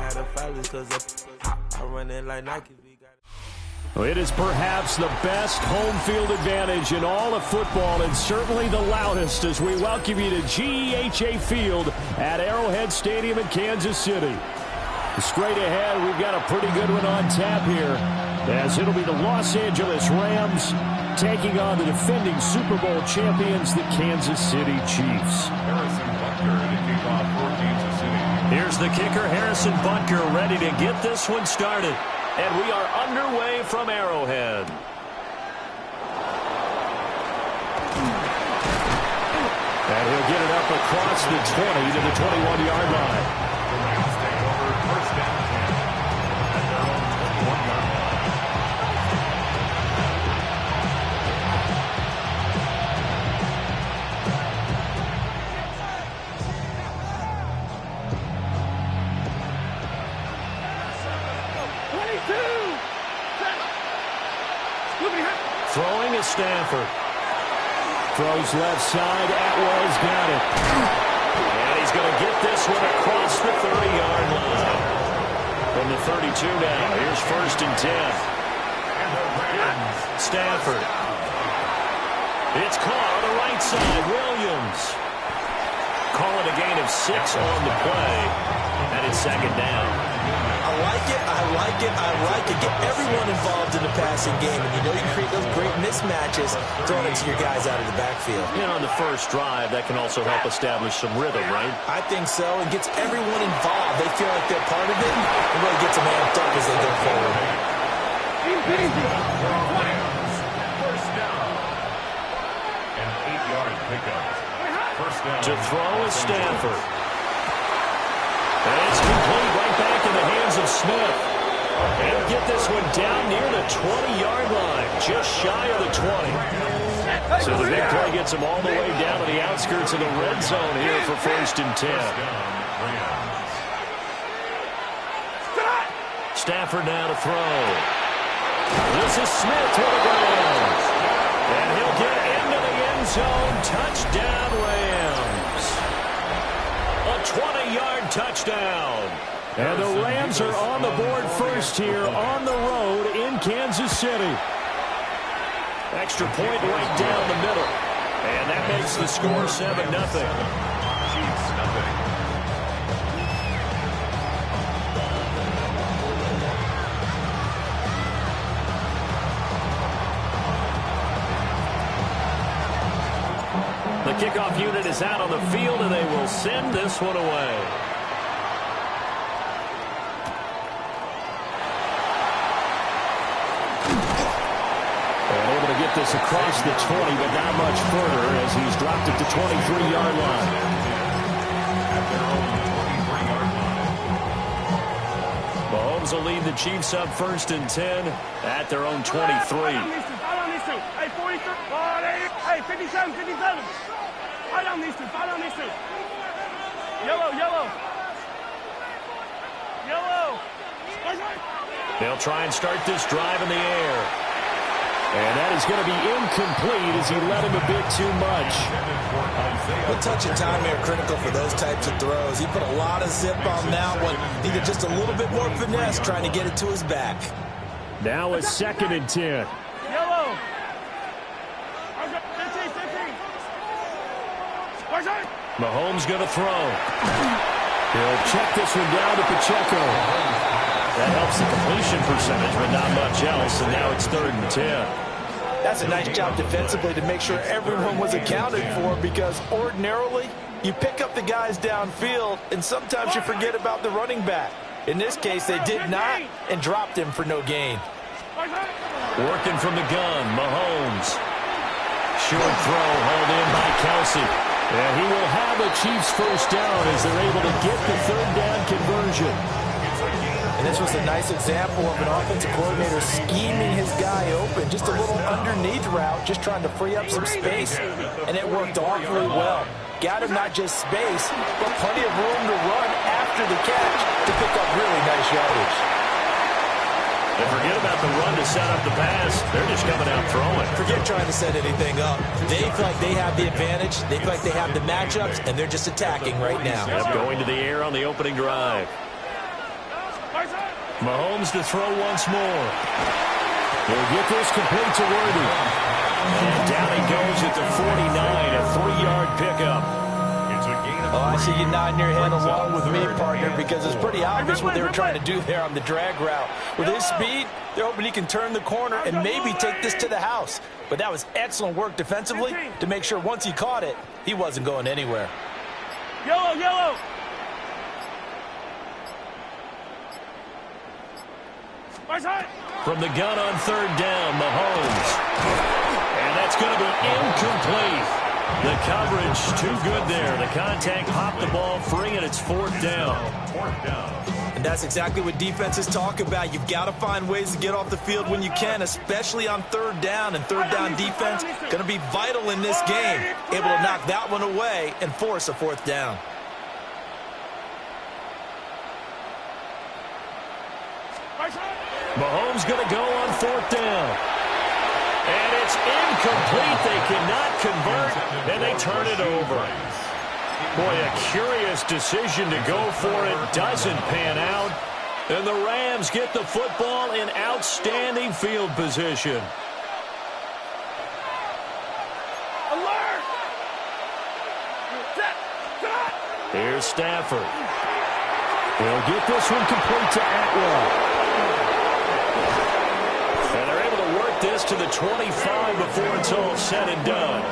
had a phallus because I run it like Nike. It is perhaps the best home field advantage in all of football, and certainly the loudest, as we welcome you to GEHA Field at Arrowhead Stadium in Kansas City. Straight ahead, we've got a pretty good one on tap here, as it'll be the Los Angeles Rams taking on the defending Super Bowl champions, the Kansas City Chiefs. Harrison Butker to kick off for Kansas City. Here's the kicker, Harrison Butker, ready to get this one started. And we are underway from Arrowhead. And he'll get it up across the 20 to the 21-yard line. The Rams take over first down 10 at their own 21-yard line. Throwing is Stanford. Throws left side. Atwell's got it. And he's going to get this one across the 30-yard line. From the 32 now. Here's first and 10. Stanford. It's caught on the right side. Williams. Calling a gain of 6 on the play. And it's second down. I like it, I like it, I like it. Get everyone involved in the passing game, and you know you create those great mismatches throwing it to your guys out of the backfield. And on the first drive, that can also help establish some rhythm, right? I think so. It gets everyone involved. They feel like they're part of it. It really gets them amped up as they go forward. First down. An 8-yard pickup. First down. To throw is Stanford. And it's complete right back in the hands of Smith. And get this one down near the 20-yard line, just shy of the 20. So the big play gets them all the way down to the outskirts of the red zone here for first and 10. Stafford now to throw. This is Smith with a ground. And he'll get into the end zone. Touchdown, Rams. A 20-yard touchdown. And the Rams are on the board first here on the road in Kansas City. Extra point right down the middle. And that makes the score 7-0. Chiefs nothing. The kickoff unit is out on the field, and they will send this one away. And able to get this across the 20, but not much further as he's dropped it to 23-yard line. At their own 23-yard line. Mahomes will lead the Chiefs up first and 10 at their own 23. Hey, 43. Hey, 57, 57. Fight on these two. Fight on these two. Yellow, yellow. Yellow. They'll try and start this drive in the air. And that is going to be incomplete as he let him a bit too much. A touch of time here critical for those types of throws. He put a lot of zip on that one. Needed just a little bit more finesse trying to get it to his back. Now it's second and 10. Yellow. Mahomes going to throw. He'll check this one down to Pacheco. That helps the completion percentage, but not much else. And now it's third and 10. That's a nice job defensively to make sure everyone was accounted for, because ordinarily you pick up the guys downfield and sometimes you forget about the running back. In this case, they did not and dropped him for no gain. Working from the gun, Mahomes. Short throw hauled in by Kelsey. And he will have a Chiefs first down as they're able to get the third down conversion. And this was a nice example of an offensive coordinator scheming his guy open. Just a little underneath route, just trying to free up some space. And it worked awfully well. Got him not just space, but plenty of room to run after the catch to pick up really nice yardage. And forget about the run to set up the pass. They're just coming out throwing. Forget trying to set anything up. They feel like they have the advantage. They feel like they have the matchups, and they're just attacking right now. Yep, going to the air on the opening drive. Mahomes to throw once more. He'll get this complete to Worthy. And down he goes at the 49, a 3-yard pickup. Oh, I see you nodding your head along with me, partner, because it's pretty obvious what they were trying to do there on the drag route. With his speed, they're hoping he can turn the corner and maybe take this to the house. But that was excellent work defensively to make sure once he caught it, he wasn't going anywhere. Yellow, yellow. From the gun on 3rd down, Mahomes. And that's going to be incomplete. The coverage too good there. The contact popped the ball free, and it's 4th down. And that's exactly what defenses talk about. You've got to find ways to get off the field when you can, especially on 3rd down. And 3rd down defense going to be vital in this game. Able to knock that one away and force a 4th down. Mahomes going to go on 4th down. And it's incomplete. They cannot convert, and they turn it over. Boy, a curious decision to go for it. Doesn't pan out. And the Rams get the football in outstanding field position. Alert! Here's Stafford. He'll get this one complete to Atwell. And they're able to work this to the 25 before it's all said and done.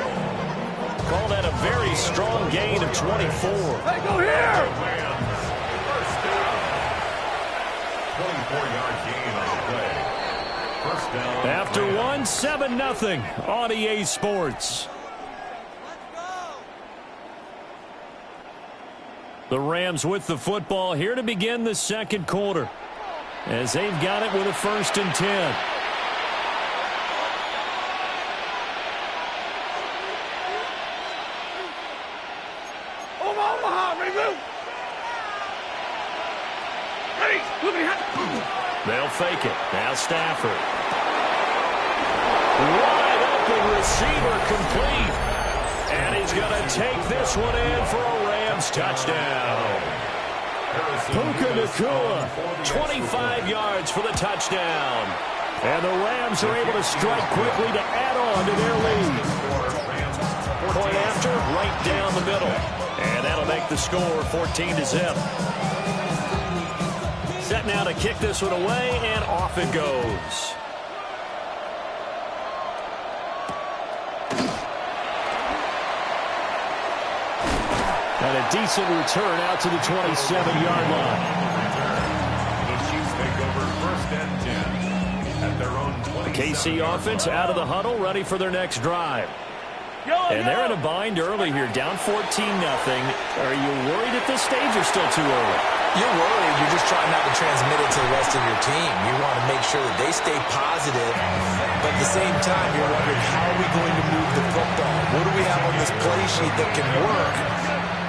Call that a very strong gain of 24. Hey, go here! 24-yard gain on the play. First down. After 7-0 on EA Sports. The Rams with the football here to begin the 2nd quarter, as they've got it with a 1st and 10. They'll fake it. Now Stafford. Wide open receiver complete. And he's going to take this one in for a Rams touchdown. Puka Nacua, 25 yards for the touchdown. And the Rams are able to strike quickly to add on to their lead. Point after, right down the middle. And that'll make the score 14-0. Set now to kick this one away, and off it goes. And a decent return out to the 27-yard line. The Chiefs take over 1st and 10 at their own 27. KC offense out of the huddle, ready for their next drive. And they're in a bind early here, down 14-0. Are you worried at this stage or still too early? You're worried. You're just trying not to transmit it to the rest of your team. You want to make sure that they stay positive, but at the same time, you're wondering, how are we going to move the football? What do we have on this play sheet that can work?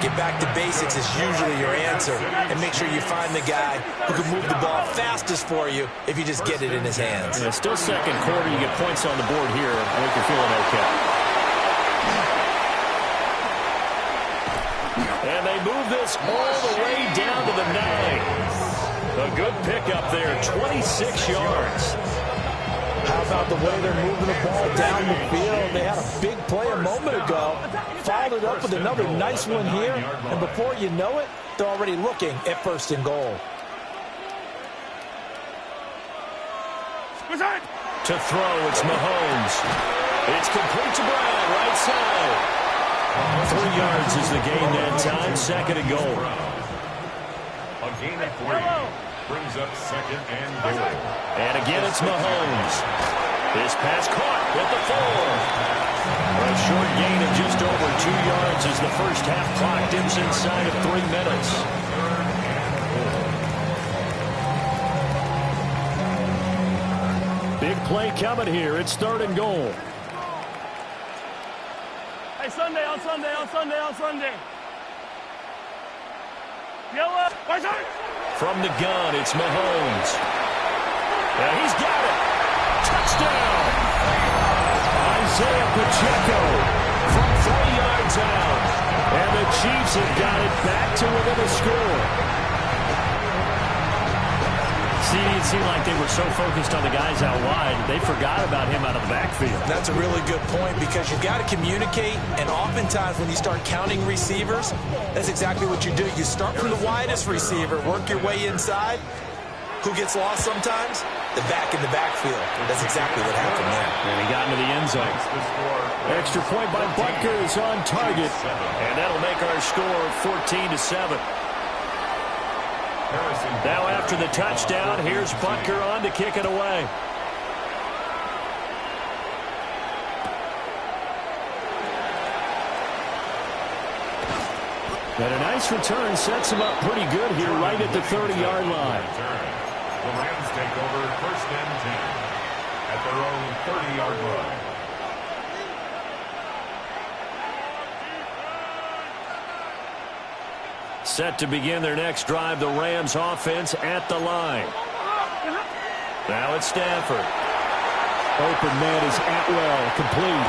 Get back to basics is usually your answer, and make sure you find the guy who can move the ball fastest for you if you just get it in his hands. Yeah, still 2nd quarter. You get points on the board here. I think you're feeling okay. And they move this all the way down to the 9. A good pickup there, 26 yards. How about the way they're moving the ball down the field? They had a big play a moment ago, followed it up with another nice one here, and before you know it, they're already looking at 1st and goal. To throw, it's Mahomes. It's complete to Brown, right side. 3 yards is the gain that time, 2nd and goal. A gain of 3 brings up 2nd and goal. And again, it's Mahomes. This pass caught at the 4. A short gain of just over 2 yards as the first half clock dips inside of 3 minutes. Big play coming here. It's 3rd and goal. Hey, Sunday, on Sunday, on Sunday, on Sunday. Yellow, right side. From the gun, it's Mahomes. And he's got it. Touchdown. Isaiah Pacheco from 3 yards out. And the Chiefs have got it back to within a score. It seemed like they were so focused on the guys out wide, they forgot about him out of the backfield. That's a really good point because you've got to communicate, and oftentimes when you start counting receivers, that's exactly what you do. You start from the widest receiver, work your way inside. Who gets lost sometimes? The back in the backfield. That's exactly what happened there. And he got into the end zone. Extra point by Butker is on target, and that'll make our score 14-7. Now after the touchdown, here's Butker on to kick it away. And a nice return sets him up pretty good here right at the 30-yard line. The Rams take over 1st and 10 at their own 30-yard line. Set to begin their next drive, the Rams offense at the line. Now it's Stafford. Open man is Atwell, complete.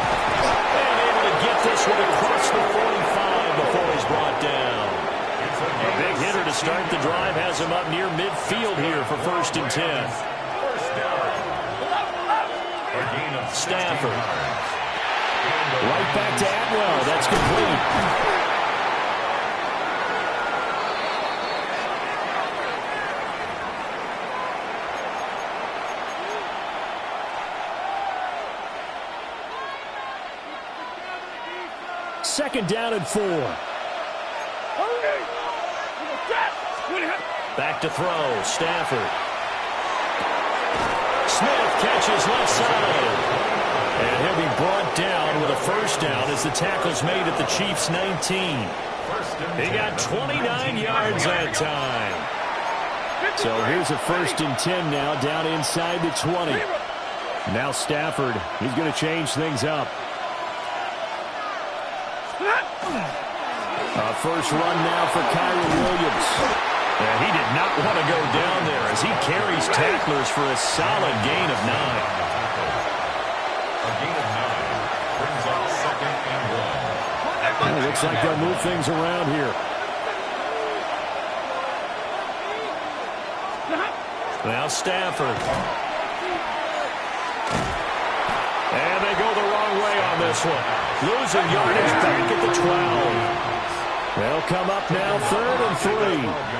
And able to get this one across the 45 before he's brought down. A big hitter to start the drive has him up near midfield here for 1st and 10. Stafford. Right back to Atwell. That's complete. Second down and 4. Back to throw. Stafford. Smith catches left side. And he'll be brought down with a 1st down as the tackle's made at the Chiefs' 19. He got 29 yards that time. So here's a 1st and 10 now down inside the 20. Now Stafford, he's going to change things up. A first run now for Kyron Williams. And he did not want to go down there as he carries tacklers for a solid gain of 9. A gain of 9 brings up 2nd and 1. Well, it looks like they'll move things around here. Now Stafford. And they go the wrong way on this one. Losing yardage back at the 12. They'll come up now 3rd and 3.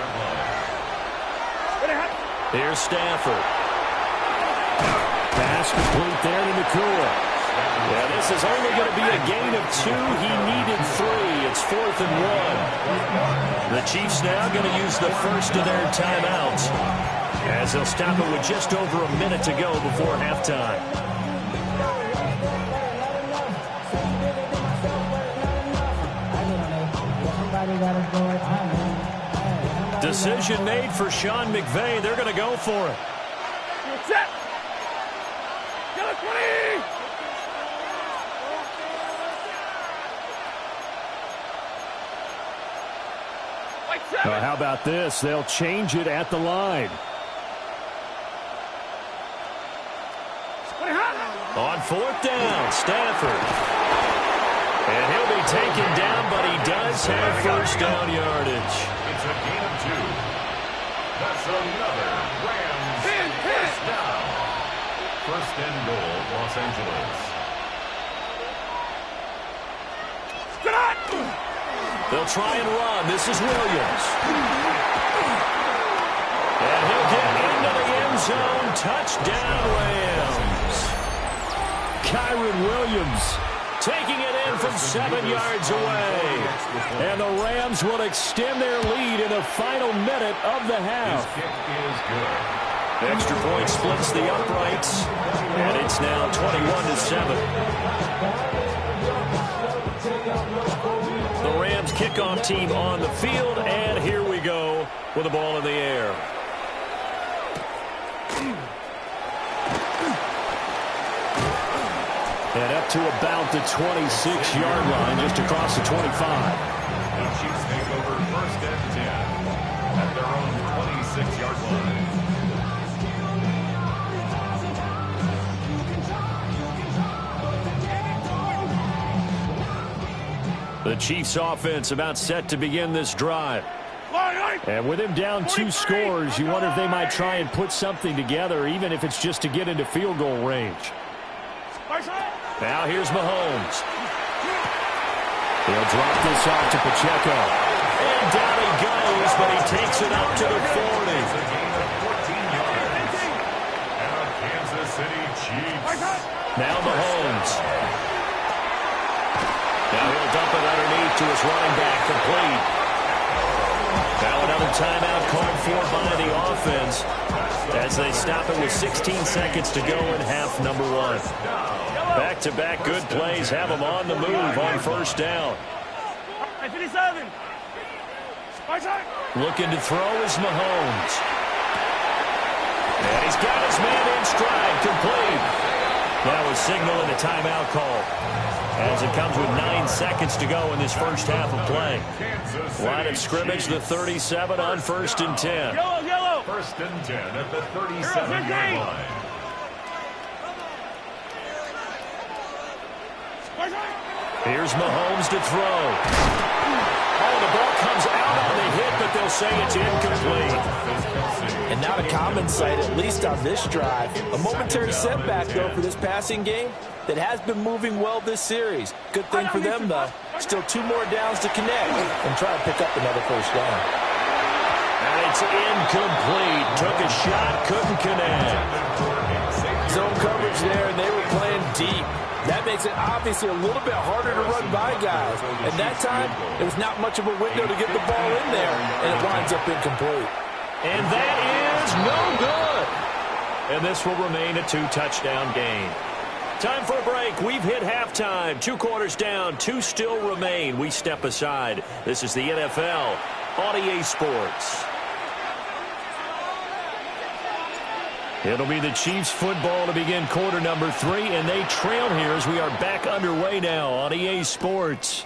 Here's Stafford. Pass complete there to Nakua. Yeah, this is only going to be a gain of 2. He needed 3. It's 4th and 1. The Chiefs now going to use the first of their timeouts as they'll stop it with just over a minute to go before halftime. Decision made for Sean McVay. They're going to go for it. Set. Get a 20. How about this? They'll change it at the line. On 4th down, Stafford. And he'll be taken down, but he does have 1st down yardage. It's a gain of 2. That's another Rams 1st down. 1st and goal, Los Angeles. They'll try and run. This is Williams. And he'll get into the end zone. Touchdown, Rams. Kyron Williams taking it in from 7 yards away. And the Rams will extend their lead in the final minute of the half. His kick is good. Extra point splits the uprights. And it's now 21-7. The Rams kickoff team on the field. And here we go with the ball in the air. And up to about the 26-yard line, just across the 25. The Chiefs take over 1st and 10 at their own 26-yard line. The Chiefs offense about set to begin this drive. And with him down 2 scores, you wonder if they might try and put something together, even if it's just to get into field goal range. Now here's Mahomes. He'll drop this off to Pacheco. And down he goes, but he takes it up to the 40. Kansas City Chiefs. Now Mahomes. Now he'll dump it underneath to his running back, complete. Now another timeout called for by the offense as they stop it with 16 seconds to go in half number 1. Back-to-back good plays have them on the move on first down. Looking to throw is Mahomes. And he's got his man in stride, complete. Now a signal and a timeout call as it comes with 9 seconds to go in this first half of play. Line of scrimmage, the 37 on 1st and 10. Yellow. 1st and 10 at the 37-yard line. Here's Mahomes to throw. Oh, the ball comes out on the hit, but they'll say it's incomplete. And not a common sight, at least on this drive. A momentary setback, though, for this passing game that has been moving well this series. Good thing for them, though. Still 2 more downs to connect and try to pick up another first down. And it's incomplete. Took a shot, couldn't connect. Zone coverage there, and they were playing deep. That makes it obviously a little bit harder to run by guys. At that time, there was not much of a window to get the ball in there, and it winds up incomplete. And that is no good. And this will remain a 2-touchdown game. Time for a break. We've hit halftime. 2 quarters down, 2 still remain. We step aside. This is the NFL on EA Sports. It'll be the Chiefs football to begin quarter number 3, and they trail here as we are back underway now on EA Sports.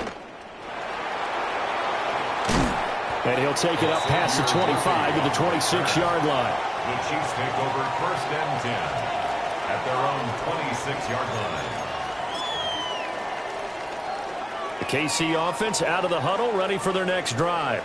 And he'll take it up past the 25 to the 26-yard line. The Chiefs take over 1st and 10 at their own 26-yard line. The KC offense out of the huddle, ready for their next drive.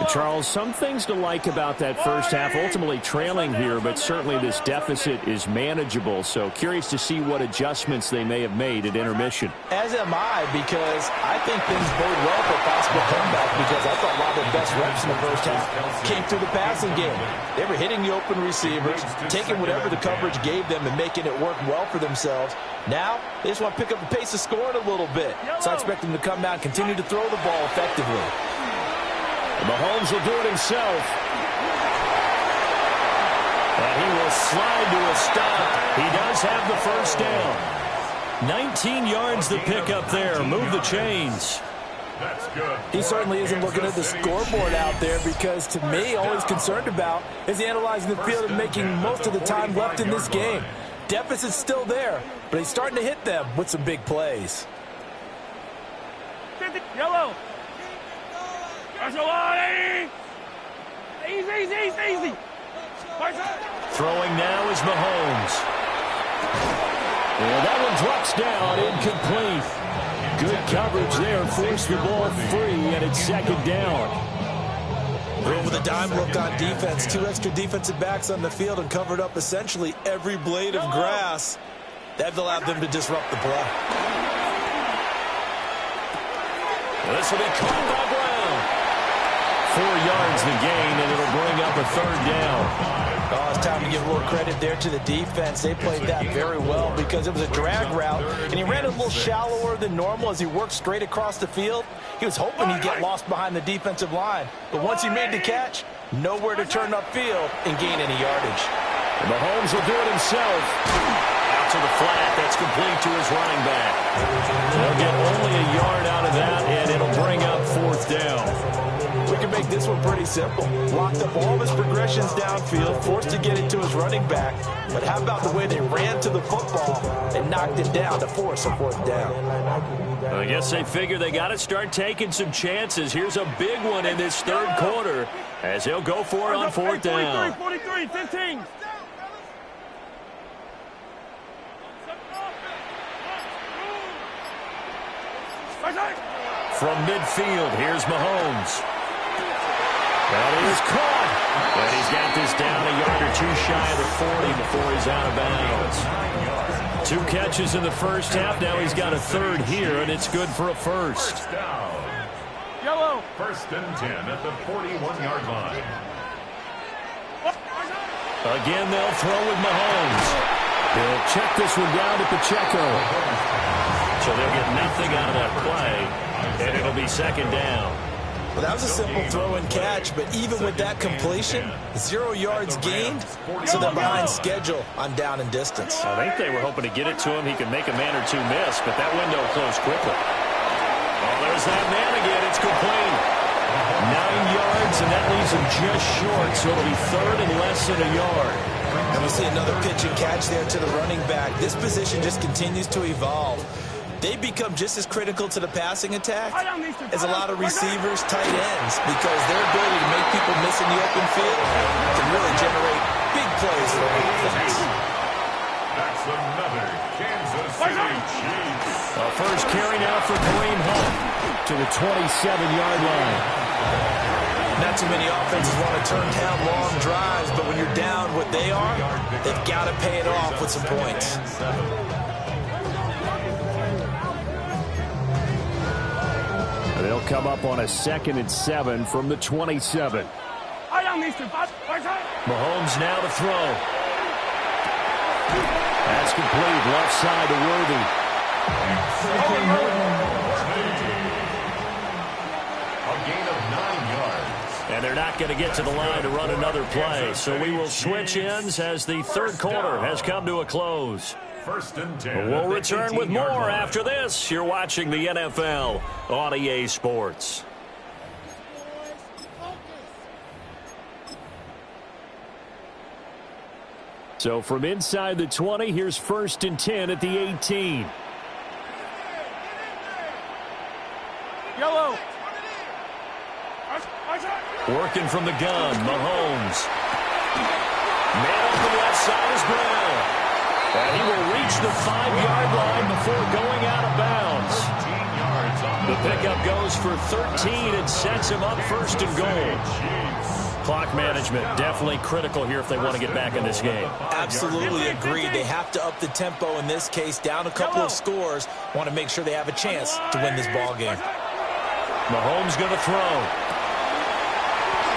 Charles, some things to like about that first half, ultimately trailing here, but certainly this deficit is manageable. So curious to see what adjustments they may have made at intermission. As am I, because I think things bode well for a possible comeback, because I thought a lot of their best reps in the first half came through the passing game. They were hitting the open receivers, taking whatever the coverage gave them and making it work well for themselves. Now, they just want to pick up the pace of scoring a little bit. So I expect them to come out and continue to throw the ball effectively. Mahomes will do it himself. And he will slide to a stop. He does have the first down. 19 yards the pickup there. Move the chains. That's good. He certainly isn't looking at the scoreboard out there, because to me, all he's concerned about is analyzing the field and making most of the time left in this game. Deficit's still there, but he's starting to hit them with some big plays. Yellow. Easy. Throwing now is Mahomes. And that one drops down, incomplete. Good coverage there, forced the ball free, and it's 2nd down. Room with a dime look on defense. 2 extra defensive backs on the field and covered up essentially every blade of grass. That allowed them to disrupt the play. This will be caught by Brown. 4 yards the gain, and it'll bring up a 3rd down. Oh, it's time to give a little credit there to the defense. They played that very well, because it was a drag route, and he ran a little shallower than normal as he worked straight across the field. He was hoping he'd get lost behind the defensive line, but once he made the catch, nowhere to turn upfield and gain any yardage. And Mahomes will do it himself. Out to the flat. That's complete to his running back. They'll get only a yard out of that, and it'll bring up 4th down. We can make this one pretty simple. Locked up all of his progressions downfield, forced to get it to his running back. But how about the way they ran to the football and knocked it down to force a 4th down? I guess they figure they got to start taking some chances. Here's a big one in this 3rd quarter as he'll go for it on 4th down. 43, 15. From midfield, here's Mahomes. And he is caught. And he's got this down a yard or two shy of the 40 before he's out of bounds. 2 catches in the first half. Now he's got a third here, and it's good for a first. First down. Yellow. First and 10 at the 41-yard line. Again, they'll throw with Mahomes. He'll check this one down to Pacheco. So they'll get nothing out of that play, and it'll be second down. Well, that was a simple throw and catch, but even with that completion, 0 yards gained, so they're behind schedule on down and distance. I think they were hoping to get it to him. He could make a man or two miss, but that window closed quickly. Oh, there's that man again. It's complete. 9 yards, and that leaves him just short, so it'll be third and less than a yard. And we see another pitch and catch there to the running back. This position just continues to evolve. They become just as critical to the passing attack as a lot of receivers, tight ends, because their ability to make people miss in the open field can really generate big plays for offense. That's another Kansas City Chiefs. First carry now for Kareem Hunt to the 27-yard line. Not too many offenses want to turn down long drives, but when you're down what they are, they've got to pay it off with some points. They'll come up on a 2nd and 7 from the 27. Mahomes now to throw. That's complete. Left side to Worthy. A gain of 9 yards. And they're not going to get to the line to run another play. So we will switch ends as the third quarter has come to a close. First and 10. We'll return with more after this. You're watching the NFL on EA Sports. So from inside the 20, here's first and 10 at the 18. Yellow. Working from the gun, Mahomes. Man up the left side is Brown. And he will reach the 5-yard line before going out of bounds. The pickup goes for 13 and sets him up first and goal. Clock management definitely critical here if they want to get back in this game. Absolutely agree. They have to up the tempo in this case. Down a couple of scores. Want to make sure they have a chance to win this ball game. Mahomes going to throw.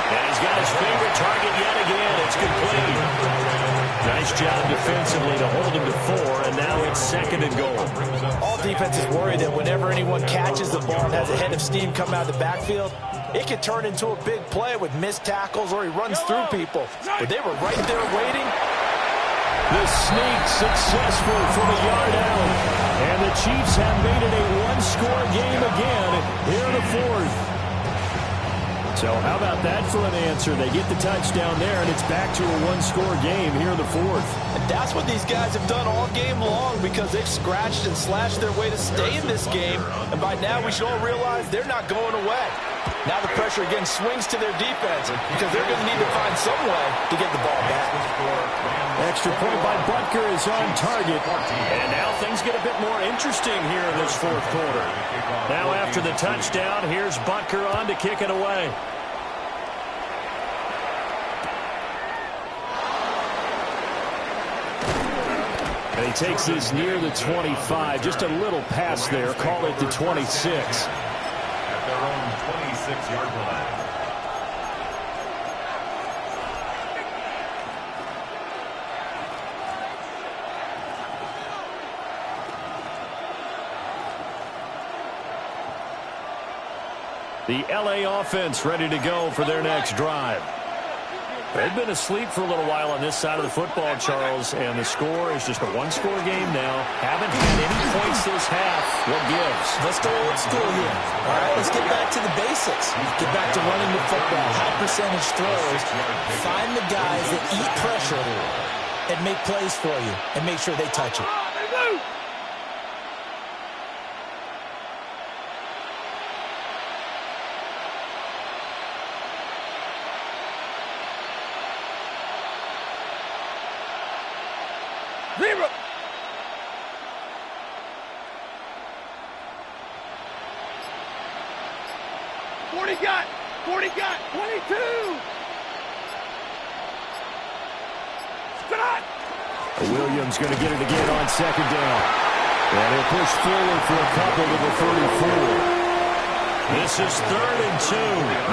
And he's got his favorite target yet again. It's complete. Nice job defensively to hold him to 4, and now it's second and goal. All defenses worry that whenever anyone catches the ball and has a head of steam come out of the backfield, it could turn into a big play with missed tackles or he runs through people. But they were right there waiting. The sneak successful from a yard out. And the Chiefs have made it a one-score game again here in the fourth. So how about that for an answer? They get the touchdown there, and it's back to a one-score game here in the fourth. And that's what these guys have done all game long because they've scratched and slashed their way to stay in this game. And by now we should all realize they're not going away. Now the pressure again swings to their defense because they're going to need to find some way to get the ball back. Extra point by Butker is on target. And now things get a bit more interesting here in this fourth quarter. Now after the touchdown, here's Butker on to kick it away. And he takes this near the 25. Just a little pass there. Call it the 26. At their own 26-yard line. The LA offense ready to go for their next drive. They've been asleep for a little while on this side of the football, Charles, and the score is just a one-score game now. Haven't had any points this half. What gives? Let's go old school here. All right, let's get back to the basics. Get back to running the football, high percentage throws. Find the guys that eat pressure and make plays for you and make sure they touch it. Zero. Got. 40 got 22. Stop. Williams going to get it again on second down. And he'll push forward for a couple to the 34. This is 3rd and 2.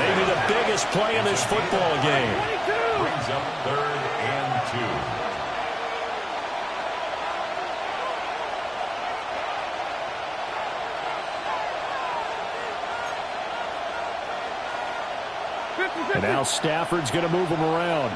Maybe the biggest play in this football game. Brings up 3rd and 2. And now Stafford's going to move him around.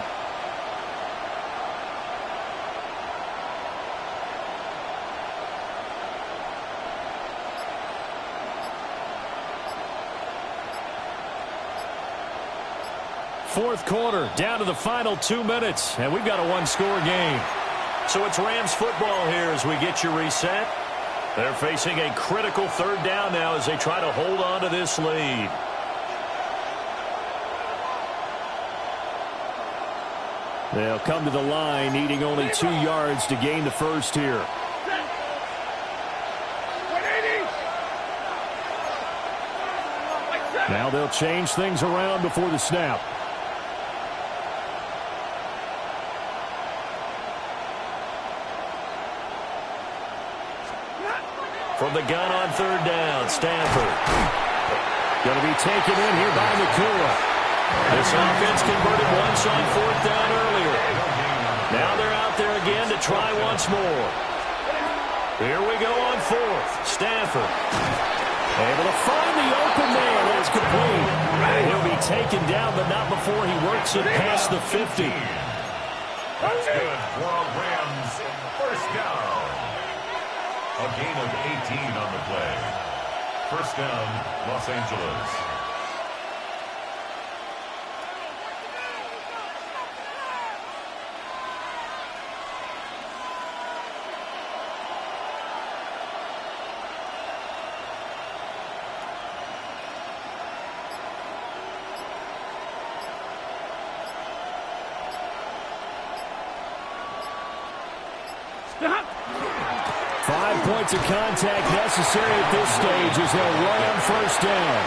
Fourth quarter, down to the final 2 minutes, and we've got a one-score game. So it's Rams football here as we get you reset. They're facing a critical 3rd down now as they try to hold on to this lead. They'll come to the line, needing only 2 yards to gain the first here. Now they'll change things around before the snap. From the gun on 3rd down, Stanford. Going to be taken in here by Nakua. This offense converted once on 4th down earlier. Now they're out there again to try once more. Here we go on 4th. Stanford. Able to find the open man. That's complete. He'll be taken down, but not before he works it past the 50. That's good for a Rams 1st down. A gain of 18 on the play. 1st down, Los Angeles. Stop. 5 points of contact necessary at this stage as they'll run on 1st down.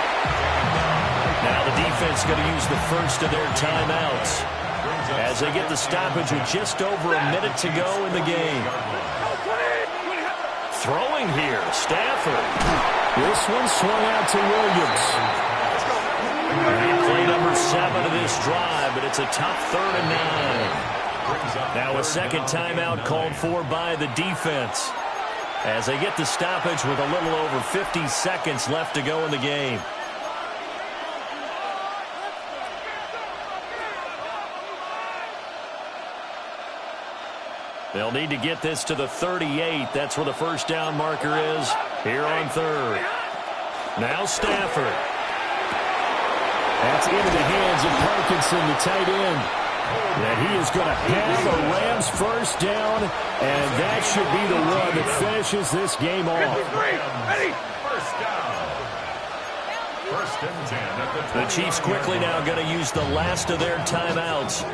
Now the defense going to use the first of their timeouts as they get the stoppage with just over a minute to go in the game. Throwing here, Stafford. This one swung out to Williams. Play number 7 of this drive, but it's a tough 3rd and 9. Now a second timeout called for by the defense as they get the stoppage with a little over 50 seconds left to go in the game. They'll need to get this to the 38. That's where the 1st down marker is here on 3rd. Now Stafford. That's into the hands of Parkinson, the tight end. And he is going to have a Rams 1st down, and that should be the one that finishes this game off. 1st down. 1st and 10 at the 20. The Chiefs quickly now going to use the last of their timeouts.